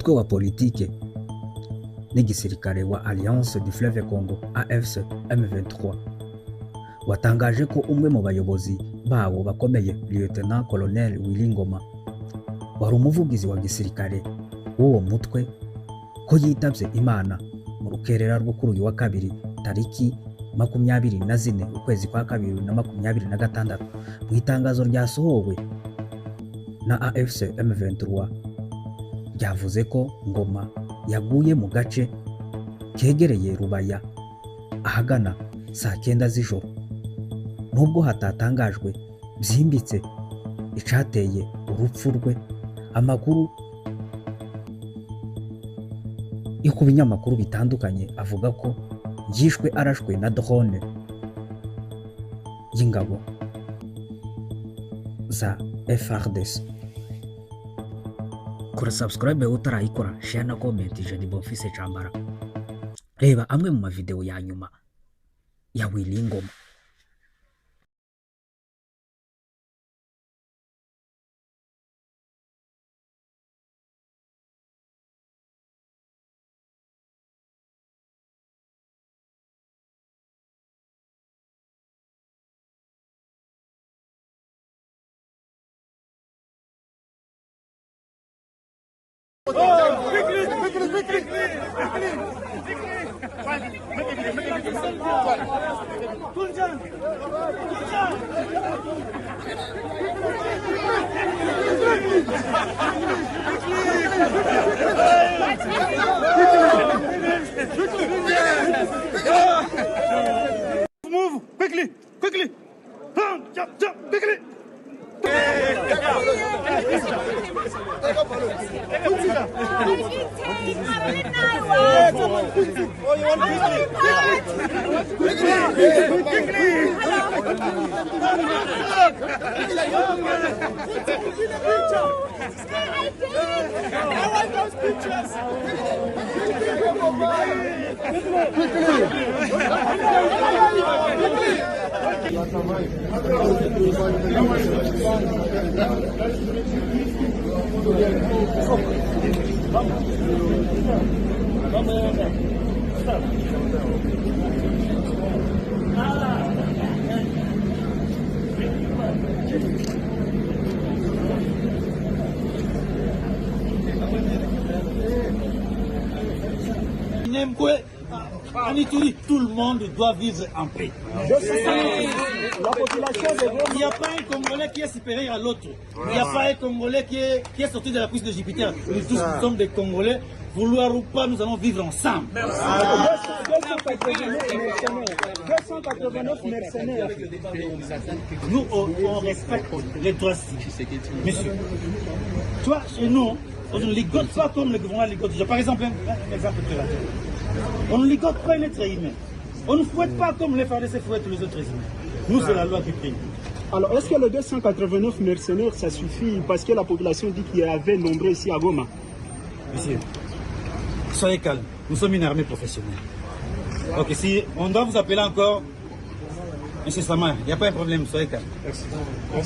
umutwe wa politike n'igisirikare wa Alliance du Fleuve Congo AFC M23 watangaje ko umwe mu bayobozi bawo bakomeye Lieutenant Colonel Willy Ngoma wari umuvugizi wa gisirikare w'uwo mutwe ko yitabye Imana mu rukerera rwo kuri uyu wa kabiri tariki 24 ukwezi kwa 2026. Mu itangazo ryasohowe na AFC M23 ryavuze ko Ngoma yaguye mu gace kegereye Rubaya ahagana saa 9 z'ijoro. Nubwo hatatangajwe byimbitse icateye urupfu rwe, amakuru yo ku binyamakuru bitandukanye avuga ko yishwe arashwe na drone y'ingabo za FARDC. Kora subscribe utarayikora, share na comment. Je ni Bonfils Chambara. Reba amwe mu mavideo ya nyuma ya Willy Ngoma. Move quickly, quickly. Jump, jump, quickly. Tout le monde doit vivre en paix. La population Il n'y a pas un Congolais qui est supérieur à l'autre. Il n'y a pas un Congolais qui est sorti de la puissance de Jupiter. Nous tous nous sommes des Congolais. Vouloir ou pas, nous allons vivre ensemble. 289 mercenaires. Nous, on respecte les droits civiques. Monsieur, toi, chez nous, on ne ligote pas comme le gouvernement ligote. Par exemple, un exemple de la terre. On ne ligote pas un être humain. On ne fouette pas comme les FARDC fouettent les autres humains. Nous, c'est la loi qui prime. Alors, est-ce que les 289 mercenaires, ça suffit? Parce que la population dit qu'il y avait nombreux ici à Goma. Monsieur, soyez calme. Nous sommes une armée professionnelle. Ok, si on doit vous appeler encore, Monsieur Sama, il n'y a pas un problème, soyez calme.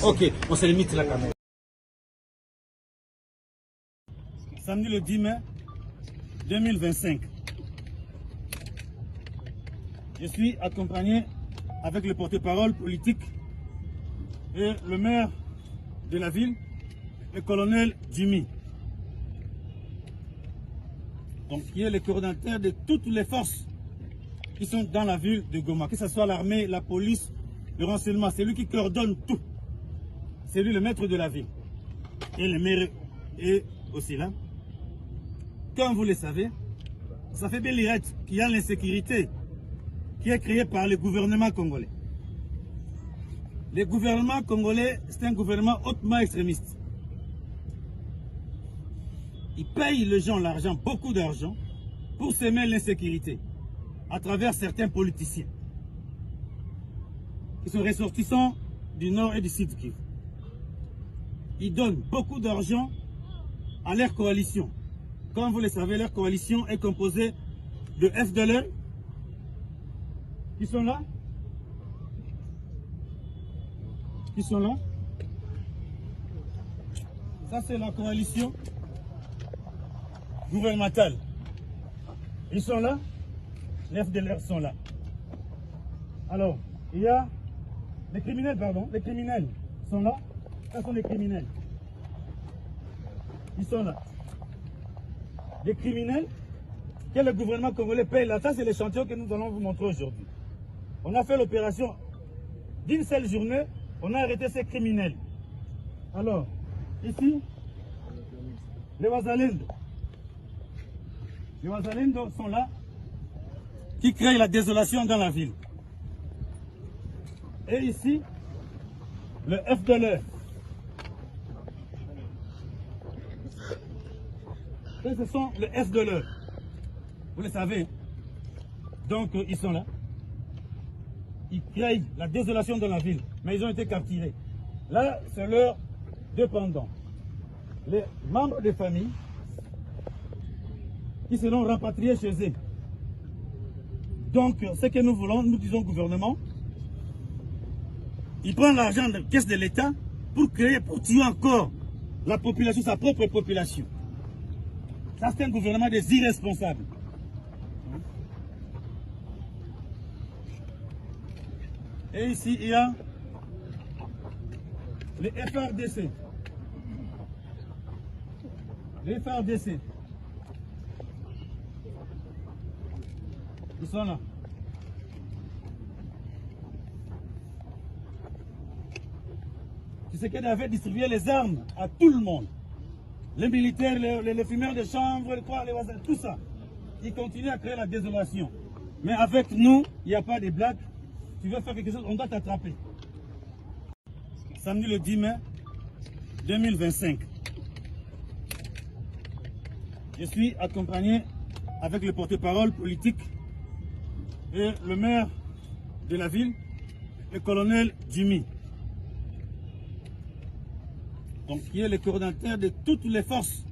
Ok, on se limite la caméra. Samedi le 10 mai 2025. Je suis accompagné avec le porte-parole politique et le maire de la ville, le colonel Jimmy. Donc, qui est le coordinateur de toutes les forces qui sont dans la ville de Goma, que ce soit l'armée, la police, le renseignement. C'est lui qui coordonne tout. C'est lui le maître de la ville. Et le maire est aussi là. Comme vous le savez, ça fait bien l'IRET qu'il y a l'insécurité qui est créée par le gouvernement congolais. Le gouvernement congolais, c'est un gouvernement hautement extrémiste. Il paye les gens l'argent, beaucoup d'argent, pour semer l'insécurité à travers certains politiciens qui sont ressortissants du nord et du sud Kivu. Ils donnent beaucoup d'argent à leur coalition. Comme vous le savez, leur coalition est composée de FDLR, qui sont là, Ça, c'est la coalition gouvernementale. Ils sont là, les FDLR sont là. Alors, il y a les criminels, pardon, les criminels sont là. Ça sont les criminels. Ils sont là. Les criminels que le gouvernement congolais paye là. Ça, c'est l'échantillon que nous allons vous montrer aujourd'hui. On a fait l'opération d'une seule journée, on a arrêté ces criminels. Alors, ici, les Wazalendo. Les Wazalendo sont là, qui créent la désolation dans la ville. Et ici, le FDLR. Et ce sont les FDLR. Vous le savez. Donc, ils sont là. Ils créent la désolation dans la ville. Mais ils ont été capturés. Là, c'est leurs dépendants. Les membres des familles qui seront rapatriés chez eux. Donc, ce que nous voulons, nous disons au gouvernement, il prend l'argent de la caisse de l'État pour créer, pour tuer encore la population, sa propre population. Ça, c'est un gouvernement des irresponsables. Et ici, il y a les FRDC. Les FRDC. Ils sont là. Tshisekedi avait distribué les armes à tout le monde. Les militaires, les fumeurs de chanvre, les voisins, tout ça. Ils continuent à créer la désolation. Mais avec nous, il n'y a pas de blagues. Tu veux faire quelque chose, on doit t'attraper. Samedi le 10 mai 2025. Je suis accompagné avec le porte-parole politique et le maire de la ville, le colonel Jimmy. Donc, qui est le coordinateur de toutes les forces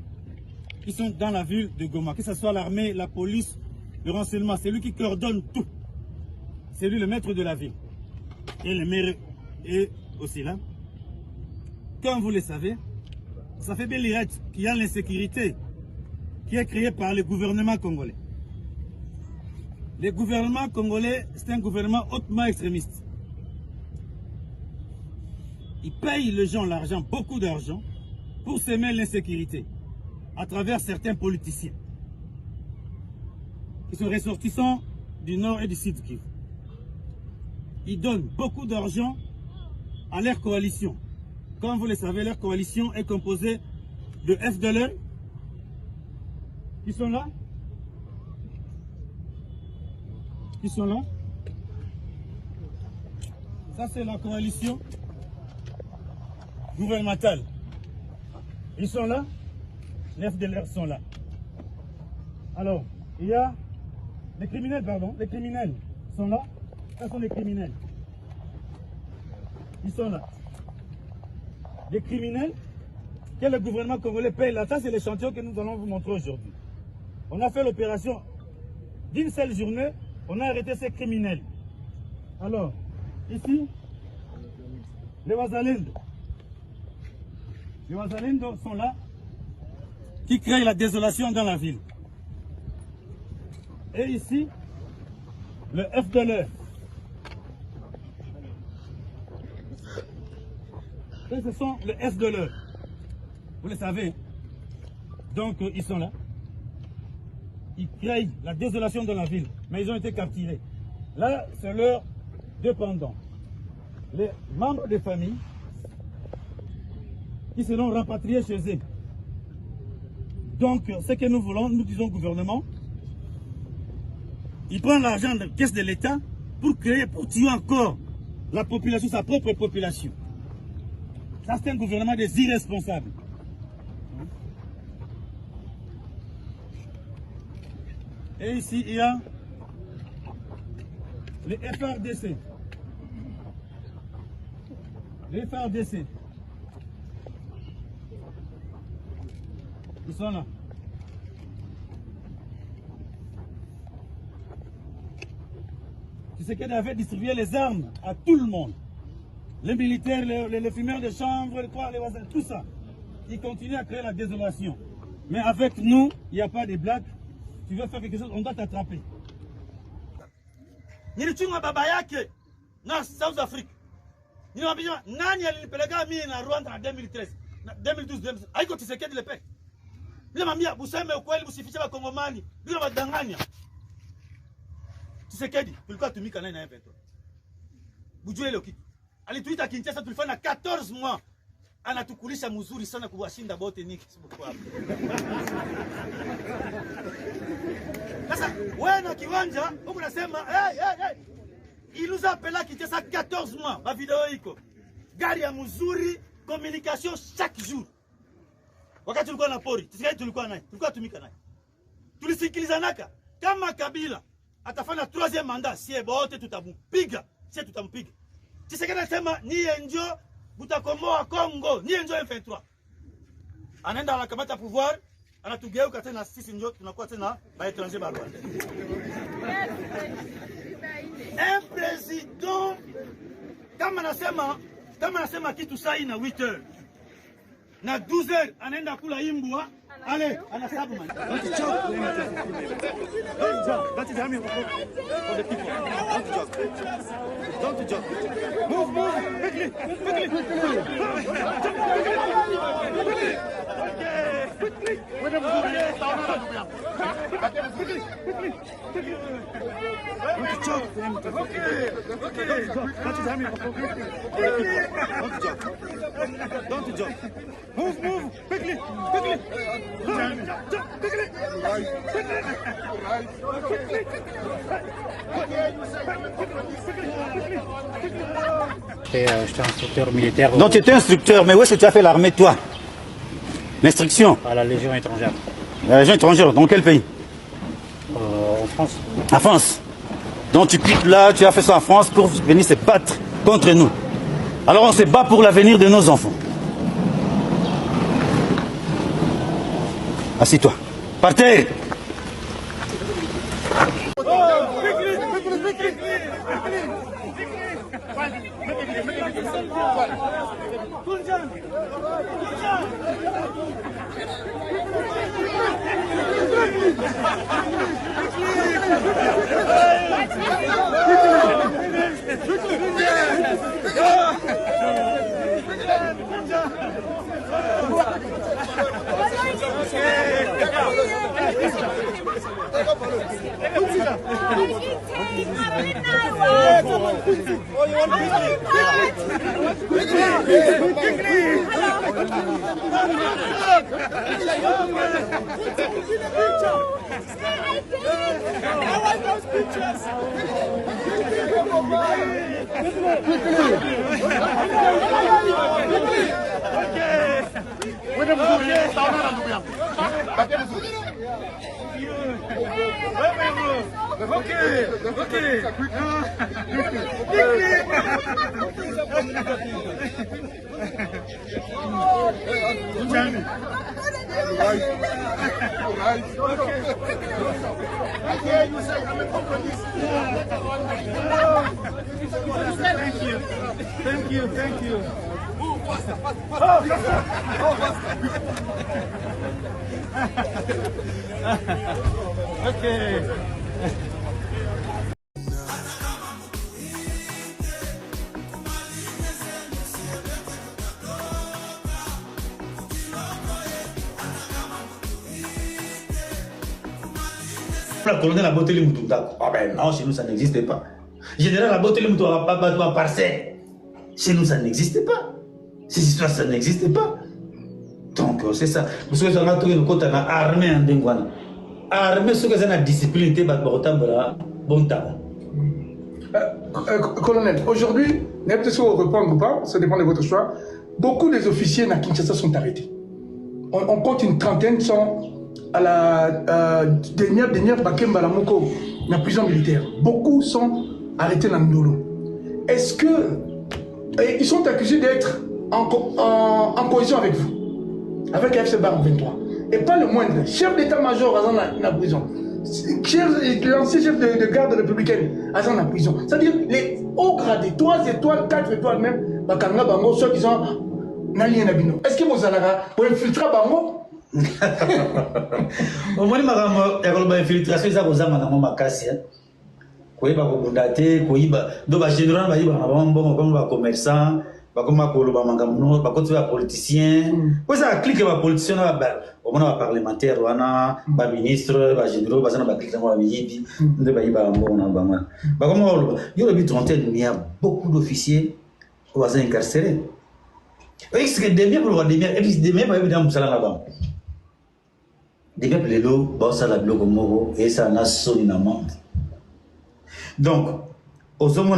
qui sont dans la ville de Goma, que ce soit l'armée, la police, le renseignement. C'est lui qui coordonne tout. C'est lui le maître de la ville. Et le maire est aussi là. Comme vous le savez, ça fait bien l'irrite qu'il y a l'insécurité qui est créée par le gouvernement congolais. Le gouvernement congolais, c'est un gouvernement hautement extrémiste. Il paye les gens l'argent, beaucoup d'argent, pour semer l'insécurité à travers certains politiciens qui sont ressortissants du nord et du sud Kivu. Ils donnent beaucoup d'argent à leur coalition. Comme vous le savez, leur coalition est composée de FDLR qui sont là. Qui sont là. Ça, c'est la coalition gouvernementale. Ils sont là. Les FDLR sont là. Alors, il y a les criminels, pardon. Les criminels sont là. Ça sont les criminels. Ils sont là. Les criminels que le gouvernement congolais paye là. Ça, c'est l'échantillon que nous allons vous montrer aujourd'hui. On a fait l'opération d'une seule journée. On a arrêté ces criminels. Alors, ici, les Wazalendo. Les Wazalendo sont là, qui créent la désolation dans la ville. Et ici, le FDLR. Et ce sont les FDLR. Vous le savez. Donc, ils sont là. Ils créent la désolation dans la ville. Mais ils ont été capturés. Là, c'est leurs dépendants. Les membres des familles qui seront rapatriés chez eux. Donc, ce que nous voulons, nous disons au gouvernement, il prend l'argent de la caisse de l'État pour créer, pour tuer encore la population, sa propre population. Ça, c'est un gouvernement des irresponsables. Et ici, il y a les FRDC. Les FRDC. Ils sont là. Tshisekedi avait distribué les armes à tout le monde. Les militaires, les fumeurs de chanvre, les voisins, tout ça. Ils continuent à créer la désolation. Mais avec nous, il n'y a pas de blague. Tu veux faire quelque chose, on doit t'attraper. Nilichunga baba yake na South Africa. Nilimwambia nani alinipeleka mimi na Rwanda na 2013 na 2012 haiko Tshisekedi le peke. Nilimwambia buseme ukweli, msifiche Wakongomani bila madanganya. Tshisekedi tulikuwa tumika naye na M23. Bujue ile kitu. Alituita Kinshasa, tulifanya 14 mois. Anatukulisha mzuri sana kuwashinda bote niki sibuku hapo. Sasa wewe na kiwanja huko unasema hey. Il nous a appelé Kinshasa 14 mois. Ma vidéo iko. Gari ya mzuri, communication chaque jour. Wakati tulikuwa na pori, Tshisekedi tulikuwa naye. Tulikuwa tumika naye. Tulisikilizanaka kama Kabila atafanya 3e mandat, sie bote tutamupiga. Sie tutampiga. Tshisekedi anasema niye njo butakomboa Kongo, niye njo M23. Anaenda anakamata pouvoir, anatugeuka tena sisi njo tunakuwa tena ba étranger ba Rwanda. Un président kama nasema kitu saa na 8h na 12h anaenda kula imbwa, ale anasabu man. Don't jump me for the people. Don't jump. Move quickly. Don't jump. Move quickly. J'étais instructeur militaire. Donc tu étais instructeur, mais où est-ce que tu as fait l'armée toi? L'instruction? À la Légion étrangère. La Légion étrangère, dans quel pays? En France. En France. Donc tu quittes là, tu as fait ça en France pour venir se battre contre nous. Alors on se bat pour l'avenir de nos enfants. Assis-toi. Par terre. Thank you. Okay. La colonel a botté les moutons. Ah ben non, chez nous ça n'existe pas. Général a botté les moutons à pas parcelle. Chez nous ça n'existe pas. Ces histoires ça n'existe pas. Donc c'est ça. Parce que ça a tout le côté de l'armée en Dengwana. Armée, ce que c'est la discipline, c'est bon tabac. Colonel, aujourd'hui, n'importe si vous reprendre ou pas, ça dépend de votre choix. Beaucoup des officiers à Kinshasa sont arrêtés. On compte une trentaine sont à la dernière Bakemba Lamoko, la prison militaire. Beaucoup sont arrêtés dans Ndolo. Est-ce que ils sont accusés d'être en cohésion avec vous, avec FC Bar 23? Et pas le moindre, chef d'état-major dans la prison, l'ancien chef de garde républicaine dans la prison. C'est-à-dire les hauts gradés, 3 étoiles, 4 étoiles même, Bakanga Bango, ceux qui sont dans l'Ien Nabino. Est-ce que vous allez pour infiltrer Bango Au moins, il y a une infiltration, ça vous a ma casse. Koyeba kobundate koyiba do ba général ba yiba ba commerçant ba koma koloba mangamuno ba kotu ba politicien ko ça clique ba politicien ba au moins ba parlementaire wana ba ministre ba généraux ba sana ba clique ba yibi nde ba yiba mbona ba ma ba koma koloba yo le trentaine il y a beaucoup d'officiers qui sont incarcérés est-ce que demain pour demain et puis demain ba yiba musala na ba demain plelo ba sala bloco moko et ça na soni na monde. Donc, aux hommes,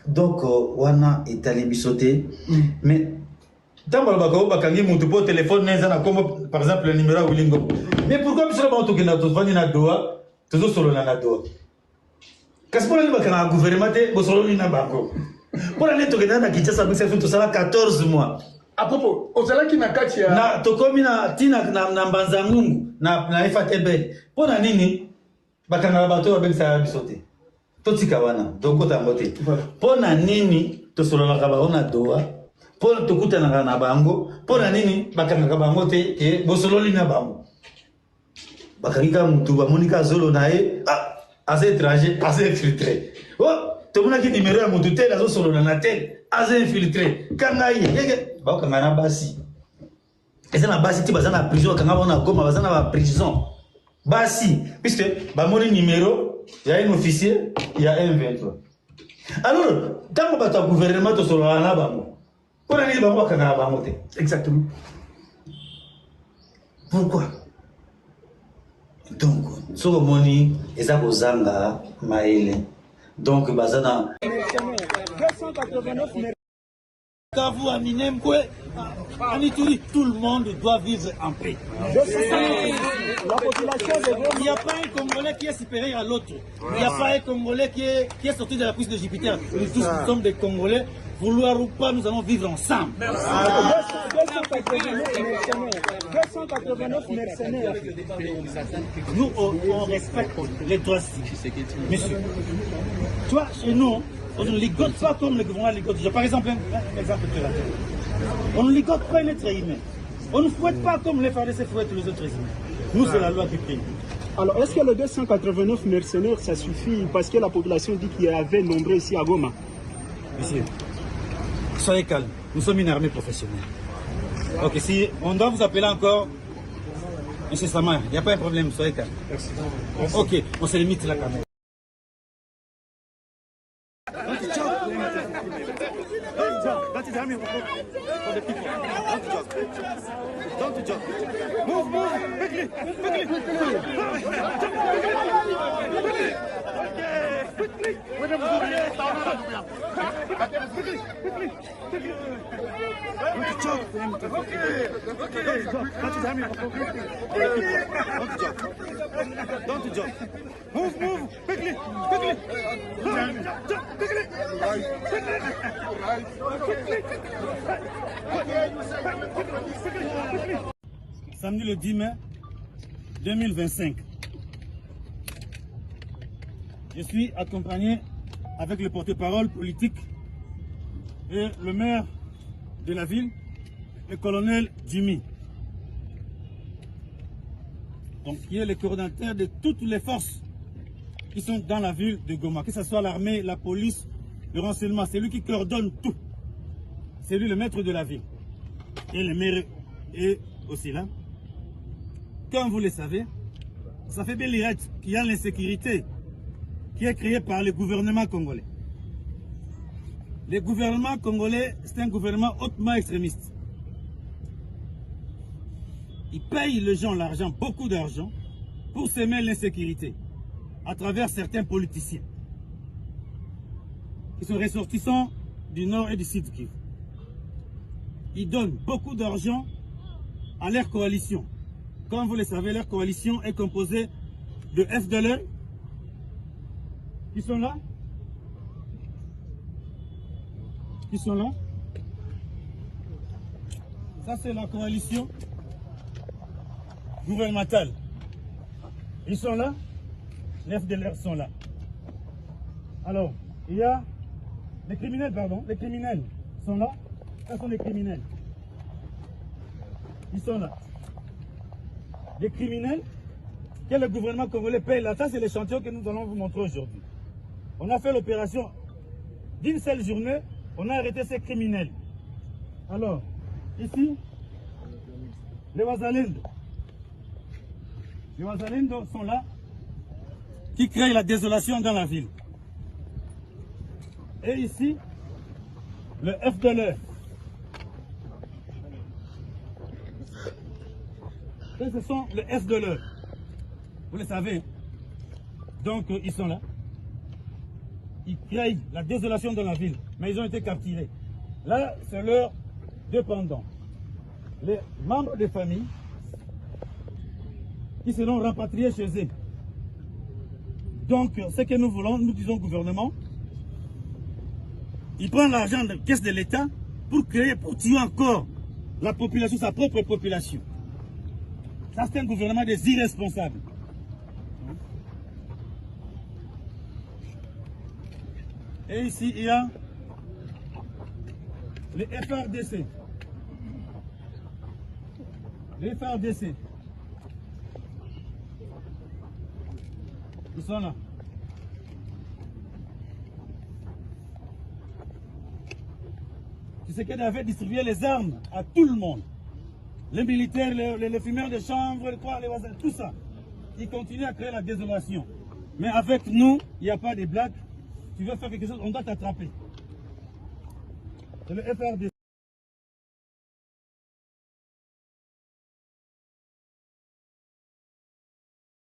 donc, wana itali bisoté, mais tant que bakangi mon tupo téléphone par exemple le numéro Willingo. Mais pourquoi monsieur le bantou qui n'a tout venu na doa, toujours solo na doa. Qu'est-ce que le bakanga gouvernement te bosolo na banco. Pour aller to na Kinshasa ça tout ça 14 mois. À propos, ozala ki na kati ya na tokomi na tina na mbanzangungu na FATB. Pour na nini? Bakanga bato babengisa bisote totika wana dokota mbote pona nini tosololaka baona doa pona tokutanaka na bango pona nini bakanga bango te ke bosololi na bango bakangika mutu bamonika zolo na ye asa étranger asa infiltré oh tomonaki numéro ya mutu te azosolola na tel asa infiltré kanga ye bakanga na basi eza na basi ti baza na prison kanga bona goma baza na ba prison. Bah si, puisque bah mon numéro, il y a un officier, il y a un 23. Alors, quand on va au gouvernement, tu seras là bas. Pour aller là-bas, quand on va monter. Exactement. Pourquoi? Donc, sur le moni, et ça vous zanga, maïle. Donc, bazana. 289 Kavu Aminemkwe, Anituri, tout le monde doit vivre en paix. La population de Il n'y a pas un Congolais qui est supérieur à l'autre. Il n'y a pas un Congolais qui est sorti de la cuisse de Jupiter. Nous tous nous sommes des Congolais. Vouloir ou pas, nous allons vivre ensemble. 289 mercenaires. Nous, on respecte les droits civiques. Monsieur, toi, chez nous, on ne ligote pas comme le gouvernement ligote. Par exemple, un exemple de la terre. On ne ligote pas l'être humain. On ne fouette pas comme les FARDC fouettent les autres humains. Nous, c'est la loi du pays. Alors, est-ce que les 289 mercenaires, ça suffit? Parce que la population dit qu'il y avait nombreux ici à Goma. Monsieur, soyez calme. Nous sommes une armée professionnelle. Ok, si on doit vous appeler encore, monsieur Samar, il n'y a pas un problème, soyez calme. Merci. Ok, on se limite la caméra. That is army for the people. Don't jump. Move, quickly, Don't jump. Move, quickly. Samedi le 10 mai 2025, je suis accompagné avec le porte-parole politique et le maire de la ville, le colonel Jimmy, donc qui est le coordinateur de toutes les forces qui sont dans la ville de Goma, que ce soit l'armée, la police, le renseignement. C'est lui qui coordonne tout. C'est lui le maître de la ville. Et le maire est aussi là. Comme vous le savez, ça fait bien l'irrite qu'il y a l'insécurité qui est créée par le gouvernement congolais. Le gouvernement congolais, c'est un gouvernement hautement extrémiste. Il paye les gens l'argent, beaucoup d'argent, pour semer l'insécurité à travers certains politiciens qui sont ressortissants du nord et du sud Kivu. Ils donnent beaucoup d'argent à leur coalition. Comme vous le savez, leur coalition est composée de FDLR qui sont là. Ça, c'est la coalition gouvernementale. Ils sont là. Les FDLR sont là. Alors, il y a les criminels, pardon. Les criminels sont là. Ce sont les criminels. Ils sont là. Des criminels que le gouvernement congolais paye là. Ça, c'est l'échantillon que nous allons vous montrer aujourd'hui. On a fait l'opération d'une seule journée. On a arrêté ces criminels. Alors, ici, les Wazalendo. Les Wazalendo sont là, qui créent la désolation dans la ville. Et ici, le FDLR. Et ce sont le FDLR. Vous le savez. Donc, ils sont là. Ils créent la désolation dans la ville. Mais ils ont été capturés. Là, c'est leurs dépendants. Les membres des familles qui seront rapatriés chez eux. Donc, ce que nous voulons, nous disons au gouvernement, il prend l'argent de la caisse de l'État pour créer, pour tuer encore la population, sa propre population. Ça, c'est un gouvernement des irresponsables. Et ici, il y a les FRDC. Les FRDC. Ils sont là. Tshisekedi avait distribué les armes à tout le monde. Les militaires, les fumeurs de chanvre, les voisins, tout ça. Ils continuent à créer la désolation. Mais avec nous, il n'y a pas de blagues. Tu veux faire quelque chose, on doit t'attraper. C'est le FRDC.